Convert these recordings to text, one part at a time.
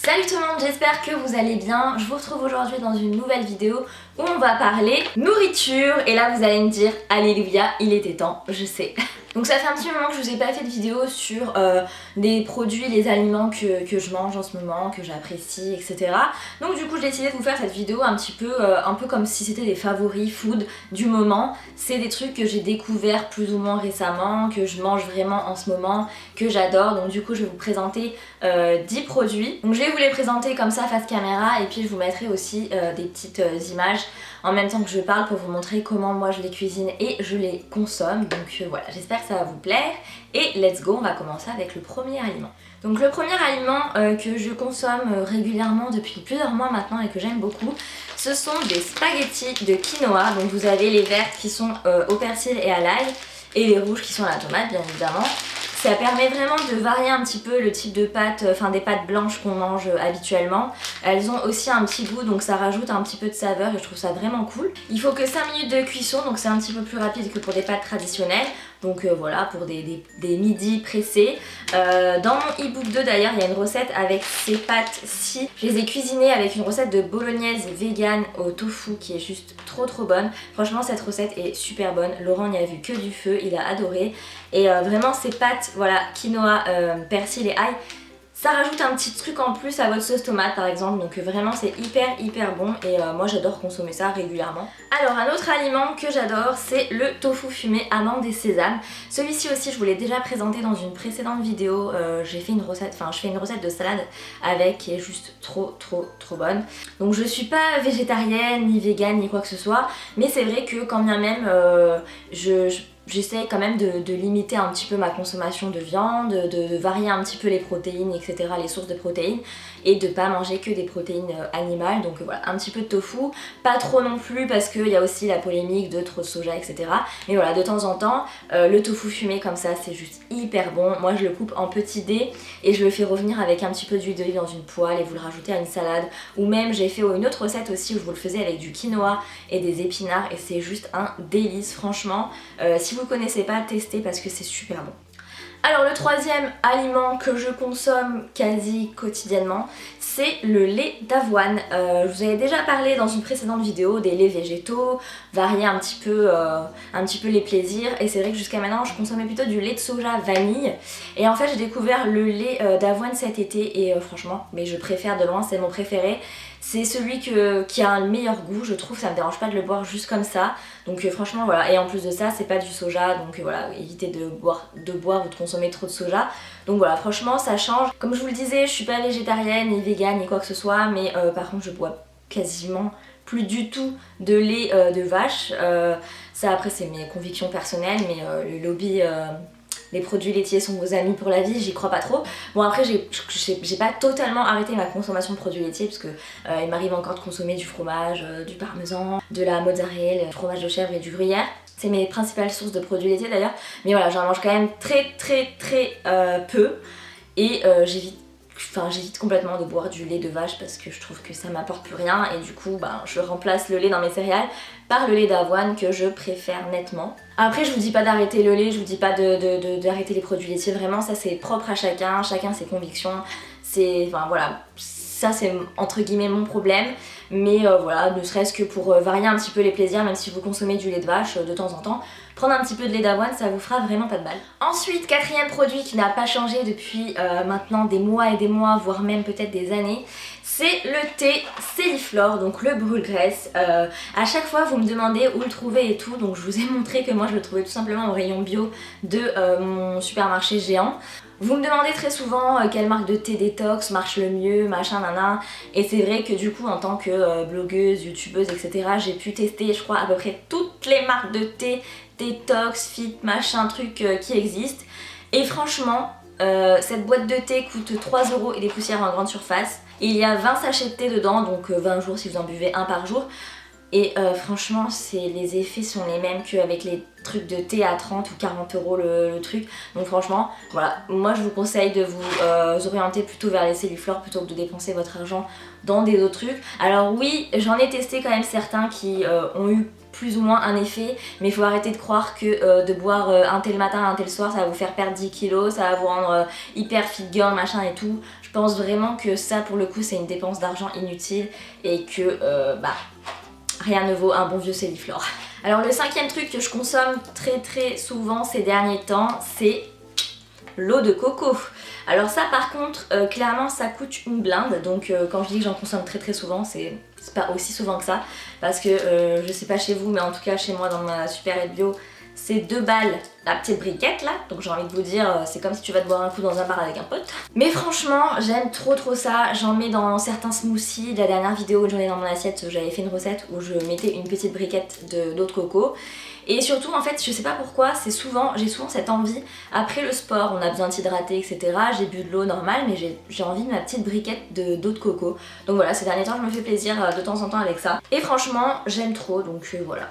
Salut tout le monde, j'espère que vous allez bien. Je vous retrouve aujourd'hui dans une nouvelle vidéo où on va parler nourriture. Et là vous allez me dire, alléluia, il était temps, je sais. Donc ça fait un petit moment que je vous ai pas fait de vidéo sur des produits, les aliments que je mange en ce moment, que j'apprécie, etc. Donc du coup j'ai décidé de vous faire cette vidéo un peu comme si c'était des favoris food du moment. C'est des trucs que j'ai découvert plus ou moins récemment, que je mange vraiment en ce moment, que j'adore. Donc du coup je vais vous présenter 10 produits. Donc je vais vous les présenter comme ça face caméra et puis je vous mettrai aussi des petites images en même temps que je parle pour vous montrer comment moi je les cuisine et je les consomme. Donc voilà, j'espère que ça va vous plaire. Et let's go, on va commencer avec le premier aliment. Donc le premier aliment que je consomme régulièrement depuis plusieurs mois maintenant et que j'aime beaucoup, ce sont des spaghettis de quinoa. Donc vous avez les vertes qui sont au persil et à l'ail et les rouges qui sont à la tomate bien évidemment. Ça permet vraiment de varier un petit peu le type de pâtes, enfin des pâtes blanches qu'on mange habituellement. Elles ont aussi un petit goût, donc ça rajoute un petit peu de saveur et je trouve ça vraiment cool. Il faut que 5 minutes de cuisson, donc c'est un petit peu plus rapide que pour des pâtes traditionnelles. Donc voilà, pour des midis pressés. Dans mon e-book 2 d'ailleurs, il y a une recette avec ces pâtes-ci. Je les ai cuisinées avec une recette de bolognaise vegan au tofu qui est juste trop bonne. Franchement, cette recette est super bonne. Laurent n'y a vu que du feu, il a adoré. Et vraiment, ces pâtes, voilà, quinoa, persil et ail, ça rajoute un petit truc en plus à votre sauce tomate par exemple, donc vraiment c'est hyper bon et moi j'adore consommer ça régulièrement. Alors un autre aliment que j'adore, c'est le tofu fumé amande et sésame. Celui-ci aussi je vous l'ai déjà présenté dans une précédente vidéo, je fais une recette de salade avec qui est juste trop bonne. Donc je suis pas végétarienne ni végane ni quoi que ce soit, mais c'est vrai que quand bien même j'essaie quand même de limiter un petit peu ma consommation de viande, de varier un petit peu les protéines, etc., les sources de protéines, et de pas manger que des protéines animales. Donc voilà, un petit peu de tofu, pas trop non plus parce qu'il y a aussi la polémique de trop de soja, etc. Mais voilà, de temps en temps, le tofu fumé comme ça, c'est juste hyper bon. Moi je le coupe en petits dés et je le fais revenir avec un petit peu d'huile d'olive dans une poêle et vous le rajoutez à une salade. Ou même j'ai fait une autre recette aussi où je vous le faisais avec du quinoa et des épinards et c'est juste un délice franchement. Si vous connaissez pas, testez parce que c'est super bon. Alors le troisième aliment que je consomme quasi quotidiennement, c'est le lait d'avoine. Je vous avais déjà parlé dans une précédente vidéo des laits végétaux, varier un petit peu les plaisirs, et c'est vrai que jusqu'à maintenant je consommais plutôt du lait de soja vanille et en fait j'ai découvert le lait d'avoine cet été et franchement, mais je préfère de loin, c'est mon préféré. C'est celui qui a le meilleur goût, je trouve, ça me dérange pas de le boire juste comme ça. Donc franchement voilà, et en plus de ça c'est pas du soja, donc voilà, évitez de boire ou de consommer trop de soja. Donc voilà, franchement ça change. Comme je vous le disais, je suis pas végétarienne ni végane ni quoi que ce soit, mais par contre je bois quasiment plus du tout de lait de vache. Ça après c'est mes convictions personnelles, mais le lobby... les produits laitiers sont vos amis pour la vie, j'y crois pas trop. Bon après j'ai pas totalement arrêté ma consommation de produits laitiers parce que il m'arrive encore de consommer du fromage, du parmesan, de la mozzarella, du fromage de chèvre et du gruyère. C'est mes principales sources de produits laitiers d'ailleurs. Mais voilà, j'en mange quand même très peu et j'évite complètement de boire du lait de vache parce que je trouve que ça m'apporte plus rien et du coup je remplace le lait dans mes céréales par le lait d'avoine que je préfère nettement. Après je vous dis pas d'arrêter le lait, je vous dis pas d'arrêter les produits laitiers, vraiment ça c'est propre à chacun ses convictions, voilà, ça c'est entre guillemets mon problème, mais voilà, ne serait-ce que pour varier un petit peu les plaisirs, même si vous consommez du lait de vache de temps en temps, prendre un petit peu de lait d'avoine, ça vous fera vraiment pas de mal. Ensuite, quatrième produit qui n'a pas changé depuis maintenant des mois et des mois, voire même peut-être des années, c'est le thé Céliflor, donc le brûle-graisse. À chaque fois vous me demandez où le trouver et tout, donc je vous ai montré que moi je le trouvais tout simplement au rayon bio de mon supermarché géant. Vous me demandez très souvent quelle marque de thé détox marche le mieux, machin nana, et c'est vrai que du coup en tant que blogueuse, youtubeuse, etc. j'ai pu tester je crois à peu près toutes les marques de thé détox, fit, machin truc qui existent, et franchement cette boîte de thé coûte 3 € et des poussières en grande surface. Il y a 20 sachets de thé dedans, donc 20 jours si vous en buvez un par jour. Et franchement, les effets sont les mêmes qu'avec les trucs de thé à 30 ou 40 € le truc. Donc franchement, voilà, moi je vous conseille de vous orienter plutôt vers les Céliflor plutôt que de dépenser votre argent dans des autres trucs. Alors oui, j'en ai testé quand même certains qui ont eu plus ou moins un effet, mais il faut arrêter de croire que de boire un thé le matin, un thé le soir, ça va vous faire perdre 10 kilos, ça va vous rendre hyper fit girl, machin et tout. Je pense vraiment que ça pour le coup c'est une dépense d'argent inutile et que rien ne vaut un bon vieux Céliflor. Alors le cinquième truc que je consomme très souvent ces derniers temps, c'est l'eau de coco. Alors ça par contre, clairement ça coûte une blinde, donc quand je dis que j'en consomme très souvent, c'est pas aussi souvent que ça, parce que je sais pas chez vous, mais en tout cas chez moi dans ma supérette bio, c'est 2 balles la petite briquette là, donc j'ai envie de vous dire, c'est comme si tu vas te boire un coup dans un bar avec un pote. Mais franchement, j'aime trop ça, j'en mets dans certains smoothies. La dernière vidéo où j'en ai dans mon assiette, j'avais fait une recette où je mettais une petite briquette d'eau de coco. Et surtout en fait, je sais pas pourquoi, j'ai souvent cette envie, après le sport, on a besoin de s'hydrater etc, j'ai bu de l'eau normale, mais j'ai envie de ma petite briquette d'eau de coco. Donc voilà, ces derniers temps je me fais plaisir de temps en temps avec ça. Et franchement, j'aime trop, donc voilà.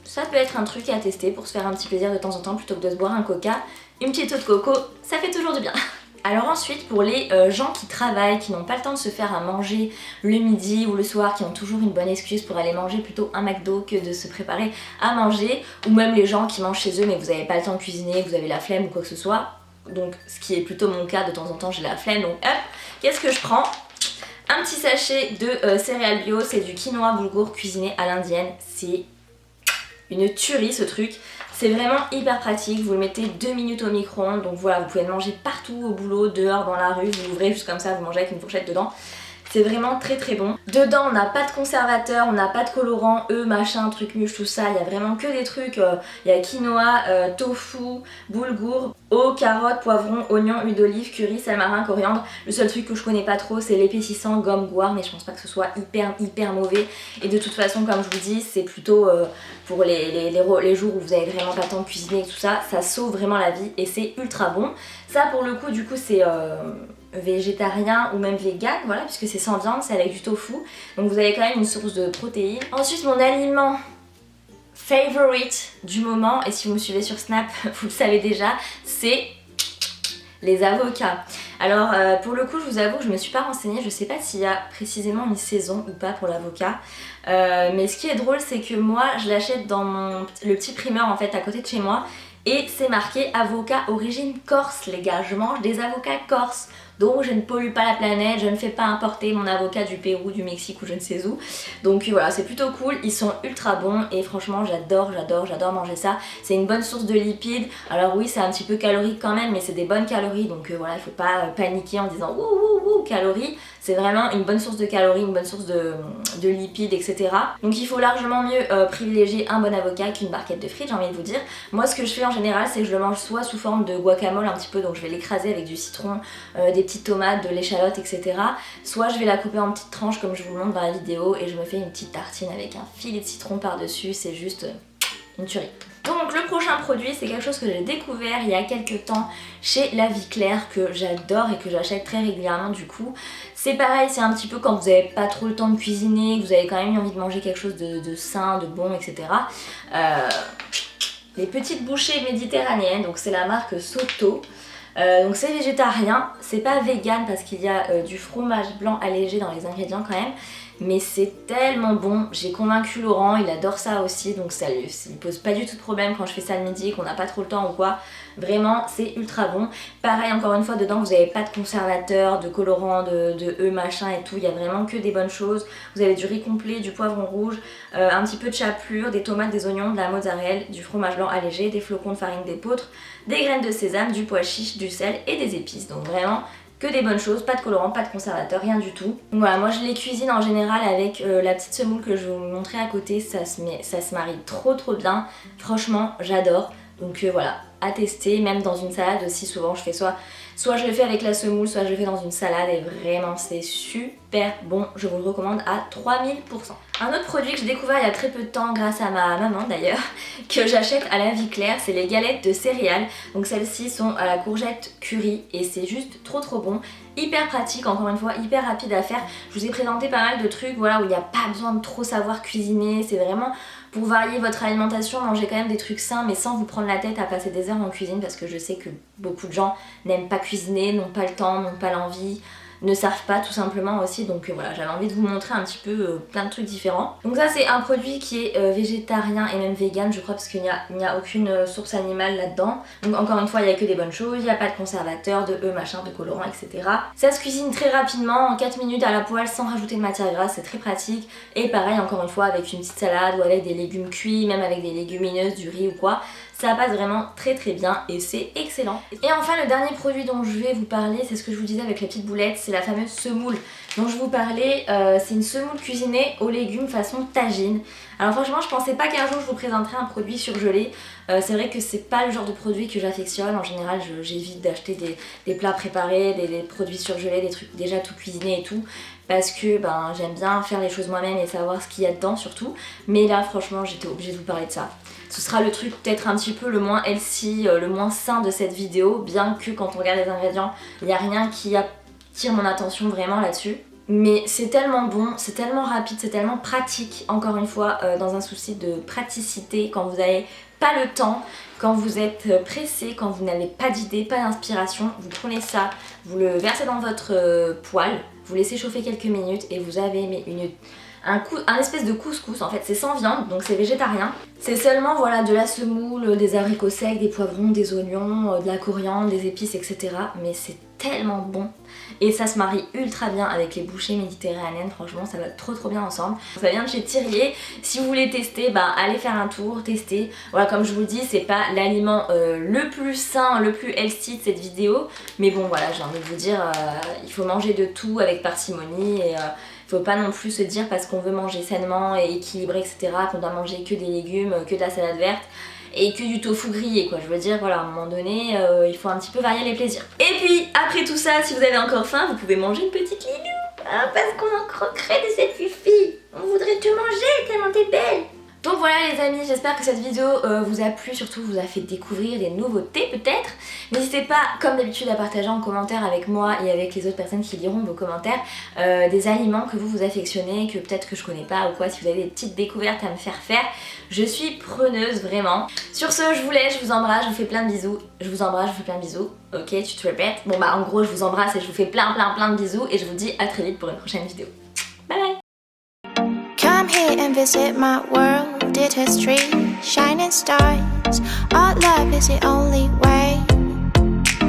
Ça peut être un truc à tester pour se faire un petit plaisir de temps en temps plutôt que de se boire un coca. Une petite eau de coco, ça fait toujours du bien. Alors ensuite, pour les gens qui travaillent, qui n'ont pas le temps de se faire à manger le midi ou le soir, qui ont toujours une bonne excuse pour aller manger plutôt un McDo que de se préparer à manger, ou même les gens qui mangent chez eux mais vous n'avez pas le temps de cuisiner, vous avez la flemme ou quoi que ce soit, donc ce qui est plutôt mon cas, de temps en temps j'ai la flemme, donc hop, qu'est-ce que je prends? Un petit sachet de céréales bio, c'est du quinoa boulgour cuisiné à l'indienne, c'est une tuerie ce truc. C'est vraiment hyper pratique, vous le mettez 2 minutes au micro-ondes, donc voilà, vous pouvez le manger partout, au boulot, dehors, dans la rue, vous l'ouvrez juste comme ça, vous mangez avec une fourchette dedans. C'est vraiment très bon. Dedans on n'a pas de conservateur, on n'a pas de colorant, machin, truc muche, tout ça. Il y a vraiment que des trucs, il y a quinoa, tofu, boulgour, eau, carottes, poivrons, oignons, huile d'olive, curry, sel marin, coriandre. Le seul truc que je connais pas trop c'est l'épaississant, gomme, goire, mais je pense pas que ce soit hyper mauvais. Et de toute façon comme je vous dis, c'est plutôt pour les jours où vous avez vraiment pas le temps de cuisiner et tout ça, ça sauve vraiment la vie et c'est ultra bon. Ça pour le coup du coup c'est végétarien ou même vegan, voilà, puisque c'est sans viande, c'est avec du tofu, donc vous avez quand même une source de protéines. Ensuite mon aliment favorite du moment, et si vous me suivez sur Snap vous le savez déjà, c'est les avocats. Alors pour le coup je vous avoue que je me suis pas renseignée, je sais pas s'il y a précisément une saison ou pas pour l'avocat, mais ce qui est drôle c'est que moi je l'achète dans le petit primeur en fait à côté de chez moi, et c'est marqué avocat origine corse les gars, je mange des avocats corse. Donc je ne pollue pas la planète, je ne fais pas importer mon avocat du Pérou, du Mexique ou je ne sais où. Donc voilà, c'est plutôt cool, ils sont ultra bons et franchement j'adore manger ça. C'est une bonne source de lipides, alors oui c'est un petit peu calorique quand même mais c'est des bonnes calories, donc voilà, il faut pas paniquer en disant ouh calories. C'est vraiment une bonne source de calories, une bonne source de lipides, etc. Donc il faut largement mieux privilégier un bon avocat qu'une barquette de frites, j'ai envie de vous dire. Moi ce que je fais en général c'est que je le mange soit sous forme de guacamole un petit peu, donc je vais l'écraser avec du citron, des petites tomates, de l'échalote, etc. Soit je vais la couper en petites tranches comme je vous le montre dans la vidéo et je me fais une petite tartine avec un filet de citron par dessus, c'est juste une tuerie. Donc le prochain produit c'est quelque chose que j'ai découvert il y a quelques temps chez La Vie Claire, que j'adore et que j'achète très régulièrement du coup. C'est pareil, c'est un petit peu quand vous n'avez pas trop le temps de cuisiner, que vous avez quand même envie de manger quelque chose de sain, de bon, etc. Les petites bouchées méditerranéennes, donc c'est la marque Soto. Donc c'est végétarien, c'est pas vegan parce qu'il y a du fromage blanc allégé dans les ingrédients quand même, mais c'est tellement bon. J'ai convaincu Laurent, il adore ça aussi, donc ça lui pose pas du tout de problème quand je fais ça le midi, qu'on n'a pas trop le temps ou quoi. Vraiment c'est ultra bon. Pareil encore une fois, dedans vous n'avez pas de conservateur, de colorant, de machin et tout, il y a vraiment que des bonnes choses. Vous avez du riz complet, du poivron rouge, un petit peu de chapelure, des tomates, des oignons, de la mozzarella, du fromage blanc allégé, des flocons de farine d'épeautre, des graines de sésame, du pois chiche, du sel et des épices. Donc vraiment que des bonnes choses, pas de colorant, pas de conservateur, rien du tout. Donc voilà, moi je les cuisine en général avec la petite semoule que je vais vous montrer à côté, ça se marie trop bien, franchement j'adore. Donc voilà, à tester, même dans une salade aussi, souvent je fais soit je le fais avec la semoule, soit je le fais dans une salade et vraiment c'est super bon, je vous le recommande à 3000%. Un autre produit que j'ai découvert il y a très peu de temps grâce à ma maman d'ailleurs, que j'achète à La Vie Claire, c'est les galettes de céréales. Donc celles-ci sont à la courgette curry et c'est juste trop bon. Hyper pratique, encore une fois, hyper rapide à faire. Je vous ai présenté pas mal de trucs voilà, où il n'y a pas besoin de trop savoir cuisiner, c'est vraiment pour varier votre alimentation, manger quand même des trucs sains mais sans vous prendre la tête à passer des heures en cuisine, parce que je sais que beaucoup de gens n'aiment pas cuisiner, n'ont pas le temps, n'ont pas l'envie. ne servent pas tout simplement aussi. Donc voilà, j'avais envie de vous montrer un petit peu plein de trucs différents. Donc ça c'est un produit qui est végétarien et même vegan je crois, parce qu'il n'y a aucune source animale là-dedans. Donc encore une fois il n'y a que des bonnes choses, il n'y a pas de conservateur, de machin, de colorant, etc. Ça se cuisine très rapidement, en 4 minutes à la poêle sans rajouter de matière grasse, c'est très pratique. Et pareil encore une fois avec une petite salade ou avec des légumes cuits, même avec des légumineuses, du riz ou quoi, ça passe vraiment très bien et c'est excellent. Et enfin le dernier produit dont je vais vous parler, c'est ce que je vous disais avec les petites boulettes, c'est la fameuse semoule dont je vous parlais. C'est une semoule cuisinée aux légumes façon tagine. Alors franchement je pensais pas qu'un jour je vous présenterais un produit surgelé. C'est vrai que c'est pas le genre de produit que j'affectionne. En général j'évite d'acheter des plats préparés, des produits surgelés, des trucs déjà tout cuisinés et tout, parce que ben, j'aime bien faire les choses moi-même et savoir ce qu'il y a dedans surtout. Mais là franchement j'étais obligée de vous parler de ça. Ce sera le truc peut-être un petit peu le moins healthy, le moins sain de cette vidéo, bien que quand on regarde les ingrédients, il n'y a rien qui attire mon attention vraiment là-dessus. Mais c'est tellement bon, c'est tellement rapide, c'est tellement pratique, encore une fois, dans un souci de praticité, quand vous n'avez pas le temps, quand vous êtes pressé, quand vous n'avez pas d'idée, pas d'inspiration, vous prenez ça, vous le versez dans votre poêle, vous laissez chauffer quelques minutes et vous avez un espèce de couscous. En fait c'est sans viande donc c'est végétarien, c'est seulement voilà de la semoule, des haricots secs, des poivrons, des oignons, de la coriandre, des épices, etc. Mais c'est tellement bon et ça se marie ultra bien avec les bouchées méditerranéennes, franchement ça va trop bien ensemble. Ça vient de chez Thirier, si vous voulez tester, bah allez faire un tour, tester. Voilà, comme je vous le dis, c'est pas l'aliment le plus sain, le plus healthy de cette vidéo, mais bon voilà, j'ai envie de vous dire, il faut manger de tout avec parcimonie et faut pas non plus se dire parce qu'on veut manger sainement et équilibré, etc., qu'on doit manger que des légumes, que de la salade verte et que du tofu grillé quoi. Je veux dire voilà, à un moment donné il faut un petit peu varier les plaisirs. Et puis après tout ça, si vous avez encore faim, vous pouvez manger une petite Lilou, hein, parce qu'on en croquerait de cette fifi. On voudrait te manger tellement t'es belle. Donc voilà les amis, j'espère que cette vidéo vous a plu, surtout vous a fait découvrir des nouveautés peut-être. N'hésitez pas comme d'habitude à partager en commentaire avec moi et avec les autres personnes qui liront vos commentaires des aliments que vous affectionnez, que peut-être que je connais pas ou quoi. Si vous avez des petites découvertes à me faire faire, je suis preneuse vraiment. Sur ce je vous laisse, je vous embrasse, je vous fais plein de bisous. Je vous embrasse, je vous fais plein de bisous. Ok, tu te répètes. Bon bah en gros je vous embrasse et je vous fais plein de bisous et je vous dis à très vite pour une prochaine vidéo. Bye bye. Come here and visit my world, it has 3 shining stars. Our love is the only way.